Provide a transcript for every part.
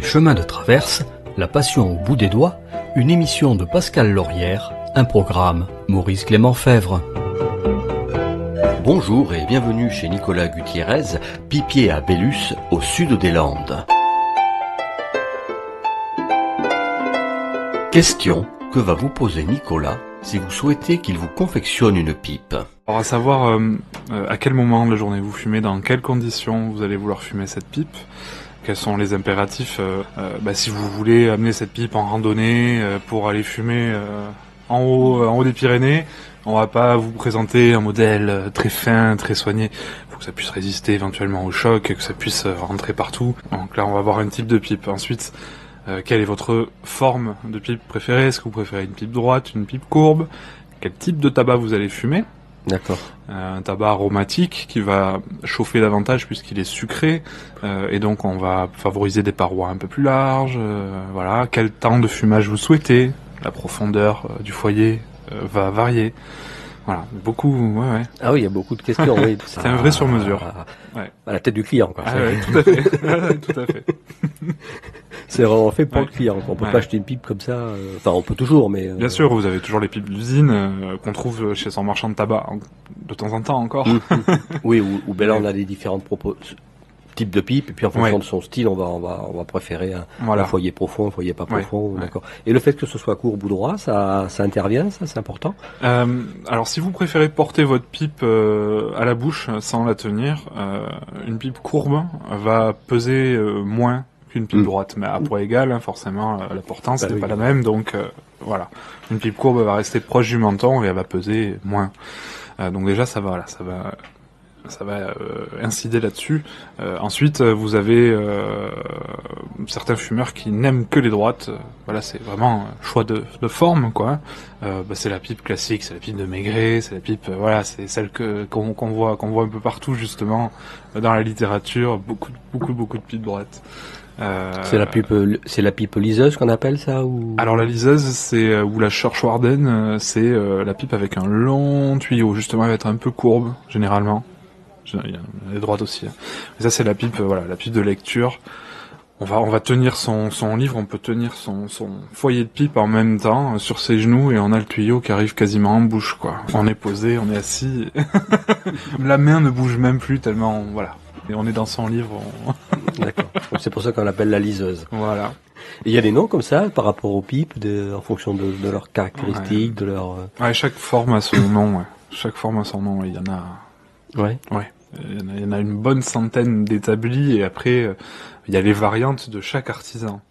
Chemin de traverse, la passion au bout des doigts, une émission de Pascal Laurière, un programme Maurice Clément Fèvre. Bonjour et bienvenue chez Nicolas Gutiérrez, pipier à Bélus, au sud des Landes. Question que va vous poser Nicolas si vous souhaitez qu'il vous confectionne une pipe. Alors à savoir à quel moment de la journée vous fumez, dans quelles conditions vous allez vouloir fumer cette pipe, quels sont les impératifs, si vous voulez amener cette pipe en randonnée pour aller fumer en haut des Pyrénées, on va pas vous présenter un modèle très fin, très soigné. Il faut que ça puisse résister éventuellement au choc, que ça puisse rentrer partout. Donc là on va voir un type de pipe. Ensuite, quelle est votre forme de pipe préférée? Est-ce que vous préférez une pipe droite, une pipe courbe? Quel type de tabac vous allez fumer? D'accord. Un tabac aromatique qui va chauffer davantage puisqu'il est sucré, et donc on va favoriser des parois un peu plus larges. Voilà. Quel temps de fumage vous souhaitez? La profondeur du foyer va varier. Voilà, beaucoup, ouais. Ah oui, il y a beaucoup de questions, oui. C'est un vrai sur-mesure. Ouais. À la tête du client, quoi. Ah ouais, tout à fait. Tout à fait. C'est vraiment fait pour le client. On peut pas acheter une pipe comme ça. Enfin, on peut toujours, mais... Bien sûr, vous avez toujours les pipes d'usine qu'on trouve chez son marchand de tabac de temps en temps encore. Oui, ou ben là on a des différentes types de pipes, et puis en fonction de son style, on va préférer un foyer profond, un foyer pas profond. D'accord. Et le fait que ce soit courbe ou droit, ça intervient, ça, c'est important. Alors, si vous préférez porter votre pipe à la bouche sans la tenir, une pipe courbe va peser moins qu'une pipe droite, mais à poids égal, forcément, la portance n'est pas la même, donc voilà. Une pipe courbe va rester proche du menton et elle va peser moins. Donc déjà, ça va incider là-dessus. Ensuite, vous avez certains fumeurs qui n'aiment que les droites. Voilà, c'est vraiment un choix de forme, quoi. C'est la pipe classique, c'est la pipe de Maigret, c'est la pipe, c'est celle qu'on voit un peu partout, justement, dans la littérature. Beaucoup de pipes droites. C'est la pipe liseuse qu'on appelle ça, ou? Alors la liseuse, ou la Schwarzwarden, c'est la pipe avec un long tuyau. Justement, elle va être un peu courbe, généralement. Il y a des droites aussi. Mais ça, c'est la pipe, la pipe de lecture. On va tenir son livre, on peut tenir son foyer de pipe en même temps sur ses genoux, et on a le tuyau qui arrive quasiment en bouche, quoi. On est posé, on est assis. La main ne bouge même plus tellement, voilà. Et on est dans son livre. D'accord. Donc c'est pour ça qu'on l'appelle la liseuse. Voilà. Et il y a des noms comme ça par rapport aux pipes, en fonction de leurs caractéristiques, de leur. Ouais, chaque forme a son nom. Ouais. Chaque forme a son nom. Il y en a. Ouais. Il y en a une bonne centaine d'établis, et après il y a les variantes de chaque artisan.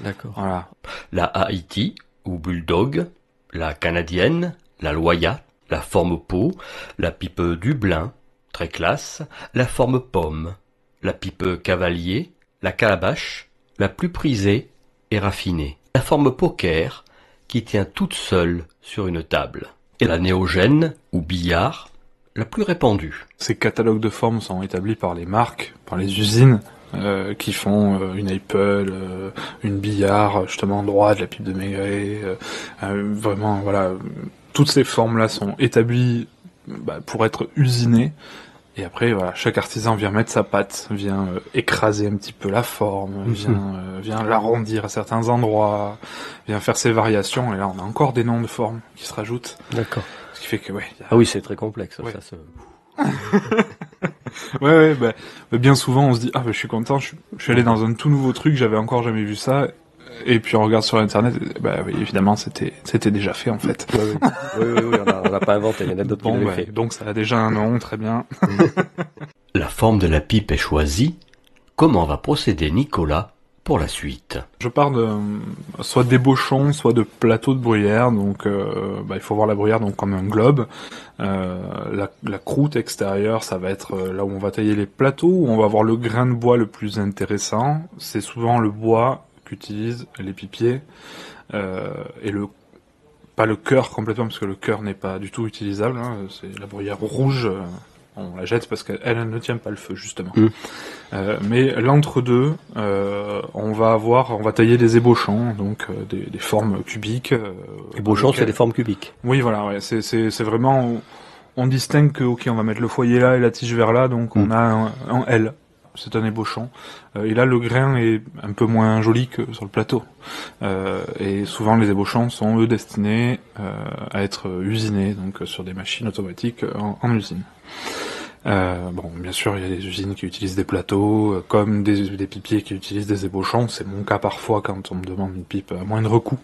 D'accord. Voilà. La Haïti ou Bulldog, la canadienne, la Loya, la forme pot, la pipe Dublin, très classe, la forme pomme, la pipe cavalier, la calabache, la plus prisée et raffinée, la forme poker, qui tient toute seule sur une table, et la néogène ou billard, la plus répandue. Ces catalogues de formes sont établis par les marques, par les usines, qui font une Apple, une billard, justement droite, la pipe de Maigret, vraiment, voilà, toutes ces formes-là sont établies pour être usinées. Et après, voilà, chaque artisan vient mettre sa patte, vient écraser un petit peu la forme, vient l'arrondir à certains endroits, vient faire ses variations. Et là, on a encore des noms de formes qui se rajoutent. D'accord. Ce qui fait que, Ah oui, c'est très complexe. Ouais. Ça. Bien souvent, on se dit, je suis content, je suis allé dans un tout nouveau truc, j'avais encore jamais vu ça. Et puis on regarde sur internet, oui, évidemment, c'était déjà fait, en fait. Oui, on l'a pas inventé, il y en a d'autres qui l'avaient fait. Donc ça a déjà un nom, très bien. La forme de la pipe est choisie. Comment va procéder Nicolas pour la suite? Je pars soit d'ébauchons, soit de plateaux de bruyère. Donc il faut voir la bruyère donc comme un globe. La croûte extérieure, ça va être là où on va tailler les plateaux, où on va avoir le grain de bois le plus intéressant. C'est souvent le bois qu'utilisent les pipiers, et pas le cœur complètement, parce que le cœur n'est pas du tout utilisable, c'est la bruyère rouge, on la jette parce qu'elle ne tient pas le feu, justement. Mais l'entre-deux, on va tailler des ébauchons, donc des formes cubiques. Ébauchons, c'est des formes cubiques. Oui, voilà, c'est vraiment, on distingue que, ok, on va mettre le foyer là et la tige vers là, donc on a un L. c'est un ébauchon. Et là, le grain est un peu moins joli que sur le plateau. Et souvent, les ébauchons sont, eux, destinés à être usinés, donc sur des machines automatiques en usine. Bon, bien sûr, il y a des usines qui utilisent des plateaux, comme des pipiers qui utilisent des ébauchons. C'est mon cas parfois quand on me demande une pipe à moindre coût.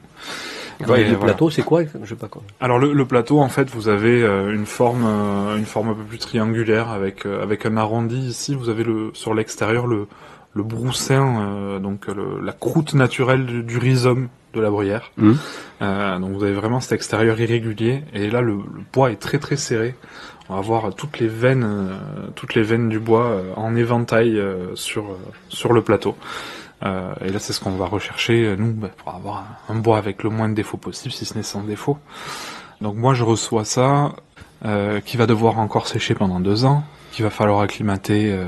Ouais, le plateau, c'est quoi? Je sais pas quoi. Alors le plateau, en fait, vous avez une forme un peu plus triangulaire avec un arrondi ici. Vous avez sur l'extérieur le broussin, donc la croûte naturelle du rhizome de la bruyère. Donc vous avez vraiment cet extérieur irrégulier. Et là, le bois est très très serré. On va avoir toutes les veines du bois en éventail sur le plateau. Et là, c'est ce qu'on va rechercher, nous, pour avoir un bois avec le moins de défauts possible, si ce n'est sans défaut. Donc moi, je reçois ça, qui va devoir encore sécher pendant 2 ans, qu'il va falloir acclimater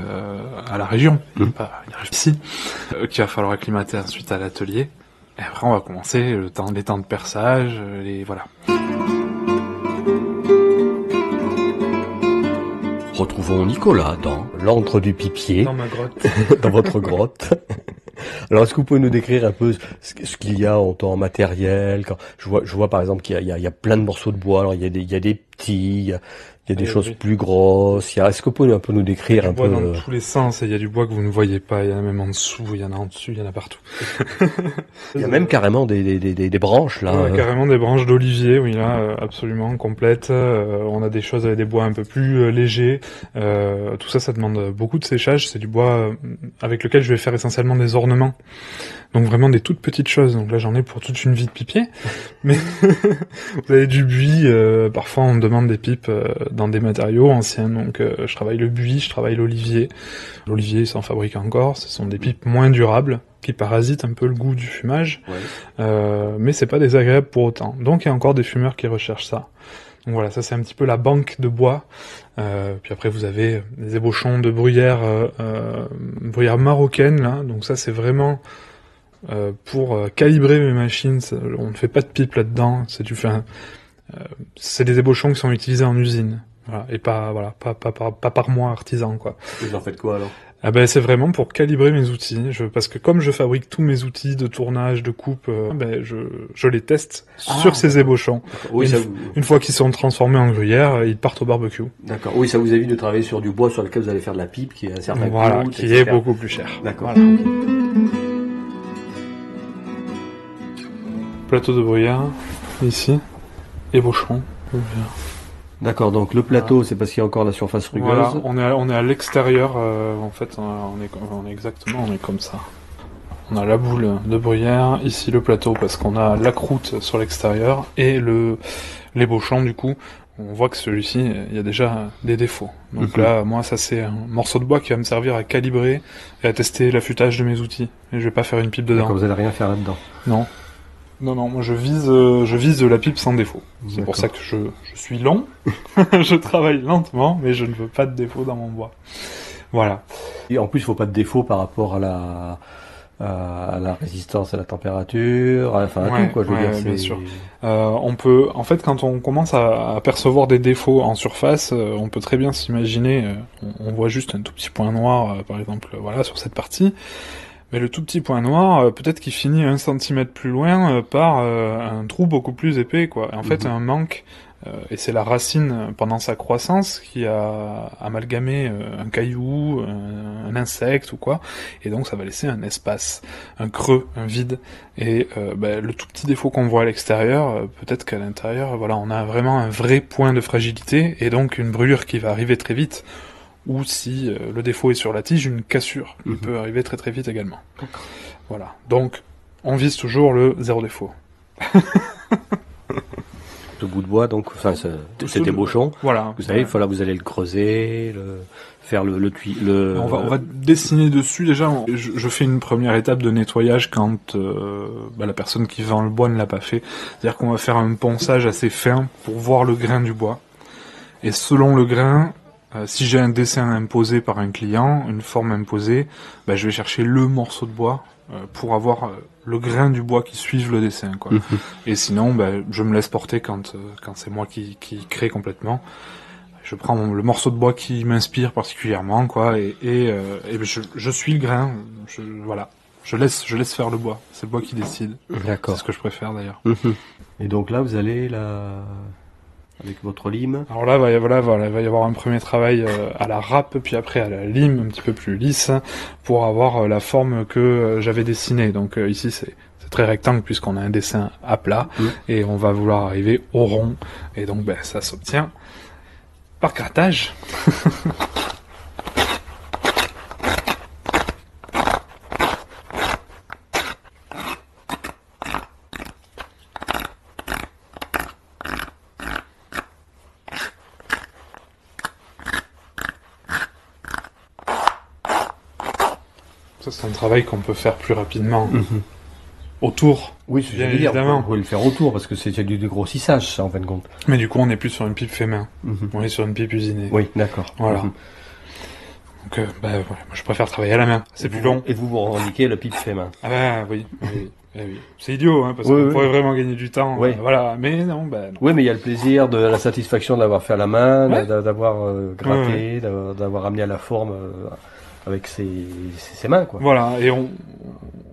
à la région, pas ici, qu'il va falloir acclimater ensuite à l'atelier. Et après, on va commencer les temps de perçage, voilà. Retrouvons Nicolas dans l'antre du pipier. Dans ma grotte. Dans votre grotte. Alors, est-ce que vous pouvez nous décrire un peu ce qu'il y a en matériel? Je vois par exemple qu'il y a plein de morceaux de bois. Alors, il y a des petits, il y a des choses plus grosses. Est-ce que vous pouvez un peu nous décrire un peu? Il y a du bois dans tous les sens, et il y a du bois que vous ne voyez pas. Il y en a même en dessous, il y en a en dessus, il y en a partout. Il y a même carrément des branches, là. Ouais, carrément des branches d'olivier, oui, là, absolument, complètes. On a des choses avec des bois un peu plus légers. Tout ça demande beaucoup de séchage. C'est du bois avec lequel je vais faire essentiellement des ornements. Donc vraiment des toutes petites choses. Donc là, j'en ai pour toute une vie de pipier. Mais vous avez du buis. Parfois, on me demande des pipes dans des matériaux anciens. Donc je travaille le buis, je travaille l'olivier. L'olivier, il s'en fabrique encore. Ce sont des pipes moins durables, qui parasitent un peu le goût du fumage. Ouais. Mais c'est pas désagréable pour autant. Donc il y a encore des fumeurs qui recherchent ça. Donc voilà, ça c'est un petit peu la banque de bois. Puis après vous avez des ébauchons de bruyère marocaine, là. Donc ça c'est vraiment pour calibrer mes machines. On ne fait pas de pipe là-dedans. C'est des ébauchons qui sont utilisés en usine. Voilà, et pas par moi artisan, quoi. Vous en faites quoi alors? Ah ben c'est vraiment pour calibrer mes outils, parce que comme je fabrique tous mes outils de tournage, de coupe, je les teste sur ces ébauchons. Oui, une fois qu'ils sont transformés en gruyère, ils partent au barbecue. D'accord. Oui, ça vous évite de travailler sur du bois sur lequel vous allez faire de la pipe, qui est un certain coût, qui est beaucoup plus cher. D'accord. Voilà. Plateau de bruyère, ici, ébauchon. D'accord, donc le plateau, c'est parce qu'il y a encore la surface rugueuse. Voilà, on est à l'extérieur, en fait, on est comme ça. On a la boule de bruyère, ici le plateau, parce qu'on a la croûte sur l'extérieur, et l'ébauchon, du coup, on voit que celui-ci, il y a déjà des défauts. Donc là, moi, ça c'est un morceau de bois qui va me servir à calibrer et à tester l'affûtage de mes outils. Et je vais pas faire une pipe dedans. D'accord, vous allez rien faire là-dedans. Non. Non, moi je vise la pipe sans défaut. C'est pour ça que je suis long, je travaille lentement, mais je ne veux pas de défaut dans mon bois. Voilà. Et en plus, il faut pas de défaut par rapport à la résistance à la température, à tout, quoi, je veux dire. Bien sûr. On peut, en fait, quand on commence à percevoir des défauts en surface, on peut très bien s'imaginer, on voit juste un tout petit point noir, par exemple, voilà, sur cette partie. Mais le tout petit point noir, peut-être qu'il finit 1 centimètre plus loin par un trou beaucoup plus épais, quoi. Et en fait, un manque, et c'est la racine pendant sa croissance qui a amalgamé un caillou, un insecte ou quoi, et donc ça va laisser un espace, un creux, un vide. Et le tout petit défaut qu'on voit à l'extérieur, peut-être qu'à l'intérieur, voilà, on a vraiment un vrai point de fragilité, et donc une brûlure qui va arriver très vite. Ou si le défaut est sur la tige, une cassure qui peut arriver très très vite également. Voilà. Donc, on vise toujours le 0 défaut. Ce bout de bois, donc, enfin, cet ébauchon. Voilà. Vous savez, vous allez le creuser, faire le tuyau. On va dessiner dessus déjà. Je fais une première étape de nettoyage quand la personne qui vend le bois ne l'a pas fait. C'est-à-dire qu'on va faire un ponçage assez fin pour voir le grain du bois. Et selon le grain, si j'ai un dessin imposé par un client, une forme imposée, je vais chercher le morceau de bois pour avoir le grain du bois qui suive le dessin, quoi. Et sinon, je me laisse porter quand c'est moi qui crée complètement. je prends le morceau de bois qui m'inspire particulièrement, quoi, et je suis le grain. Voilà. Je laisse faire le bois. C'est le bois qui décide. D'accord. C'est ce que je préfère d'ailleurs. Et donc là, vous allez avec votre lime. Alors là, il va y avoir un premier travail à la râpe, puis après à la lime, un petit peu plus lisse, pour avoir la forme que j'avais dessinée. Donc ici, c'est très rectangle puisqu'on a un dessin à plat, et on va vouloir arriver au rond. Et donc, ça s'obtient par grattage. Ça, c'est un travail qu'on peut faire plus rapidement. Autour. Oui, c'est bien évidemment. Vous pouvez le faire autour, parce que c'est du dégrossissage, ça, en fin de compte. Mais du coup, on n'est plus sur une pipe fait main. On est sur une pipe usinée. Oui, d'accord. Voilà. Donc, moi, je préfère travailler à la main. C'est plus long. Et vous revendiquez la pipe fait main. Ah oui. C'est idiot, hein, parce qu'on pourrait vraiment gagner du temps. Oui. Voilà, mais non, Oui, mais il y a le plaisir de la satisfaction de l'avoir fait à la main, d'avoir gratté, d'avoir amené à la forme avec ses mains, quoi. Voilà, et on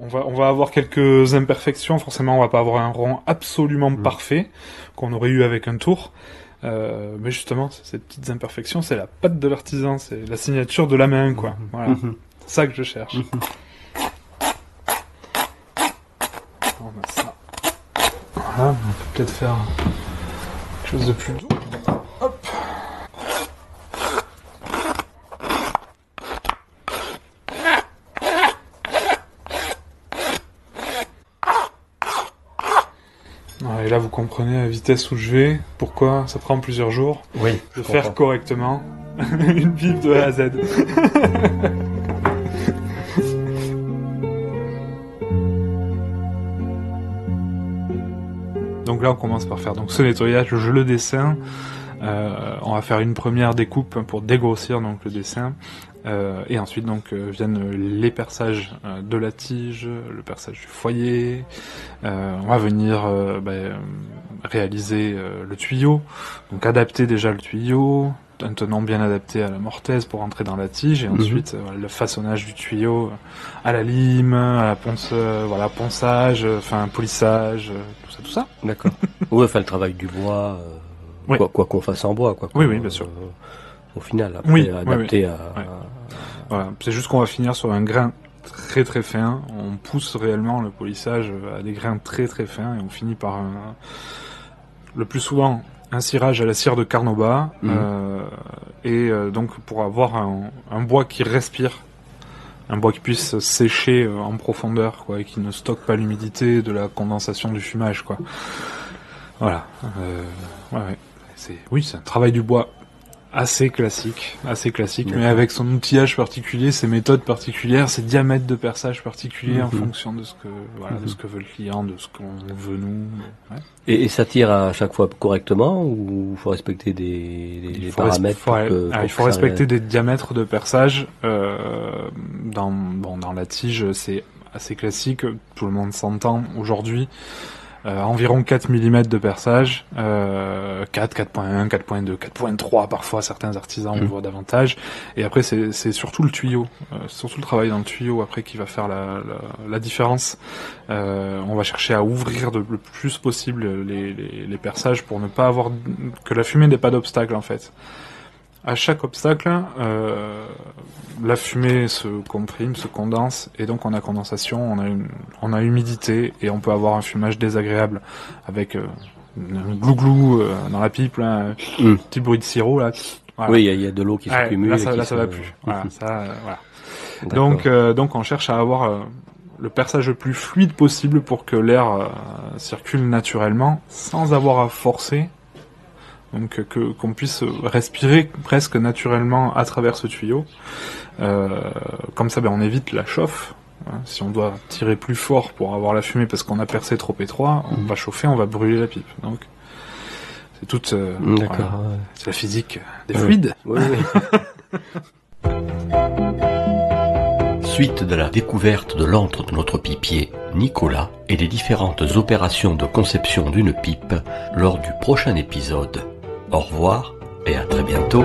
va avoir quelques imperfections. Forcément, on va pas avoir un rond absolument parfait qu'on aurait eu avec un tour. Mais justement, ces petites imperfections, c'est la patte de l'artisan, c'est la signature de la main, quoi. Voilà, c'est ça que je cherche. On a ça. Voilà, on peut peut-être faire quelque chose de plus doux. Hop. Et là, vous comprenez la vitesse où je vais, pourquoi ça prend plusieurs jours de faire correctement une pipe de A à Z. Donc là, on commence par faire ce nettoyage, je le dessine. On va faire une première découpe pour dégrossir donc le dessin. Et ensuite viennent les perçages de la tige, le perçage du foyer. On va venir réaliser le tuyau, donc adapter déjà le tuyau, un tenant bien adapté à la mortaise pour entrer dans la tige, et ensuite le façonnage du tuyau à la lime, à la ponce, ponçage, polissage, tout ça. D'accord. Oui, le travail du bois, quoi qu'on fasse en bois, quoi. Oui, bien sûr. Au final, après, adapté à... Voilà, c'est juste qu'on va finir sur un grain très très fin. On pousse réellement le polissage à des grains très très fins, et on finit par le plus souvent un cirage à la cire de Carnauba, donc pour avoir un bois qui respire, un bois qui puisse sécher en profondeur, quoi, et qui ne stocke pas l'humidité de la condensation du fumage, quoi. Voilà. C'est un travail du bois assez classique, mais avec son outillage particulier, ses méthodes particulières, ses diamètres de perçage particuliers en fonction de ce que veut le client, de ce qu'on veut nous. Ouais. Et ça tire à chaque fois correctement, ou il faut respecter des paramètres il faut respecter des diamètres de perçage. Dans la tige, c'est assez classique, tout le monde s'entend aujourd'hui. Environ 4 mm de perçage, 4, 4.1, 4.2, 4.3 parfois, certains artisans on voit davantage. Et après c'est surtout le tuyau, surtout le travail dans le tuyau après qui va faire la différence. On va chercher à ouvrir le plus possible les perçages pour ne pas avoir que la fumée n'ait pas d'obstacle en fait. À chaque obstacle, la fumée se comprime, se condense, et donc on a condensation, on a humidité, et on peut avoir un fumage désagréable avec un glouglou dans la pipe, là, un petit bruit de sirop là. Voilà. Oui, il y a de l'eau qui s'accumule. Là, ça va plus. Voilà, Donc on cherche à avoir le perçage le plus fluide possible pour que l'air circule naturellement, sans avoir à forcer. Donc qu'on puisse respirer presque naturellement à travers ce tuyau. Comme ça, on évite la chauffe. Si on doit tirer plus fort pour avoir la fumée parce qu'on a percé trop étroit, on va chauffer, on va brûler la pipe. Donc c'est toute c'est la physique des fluides. Oui. Suite de la découverte de l'antre de notre pipier, Nicolas, et des différentes opérations de conception d'une pipe lors du prochain épisode. Au revoir et à très bientôt.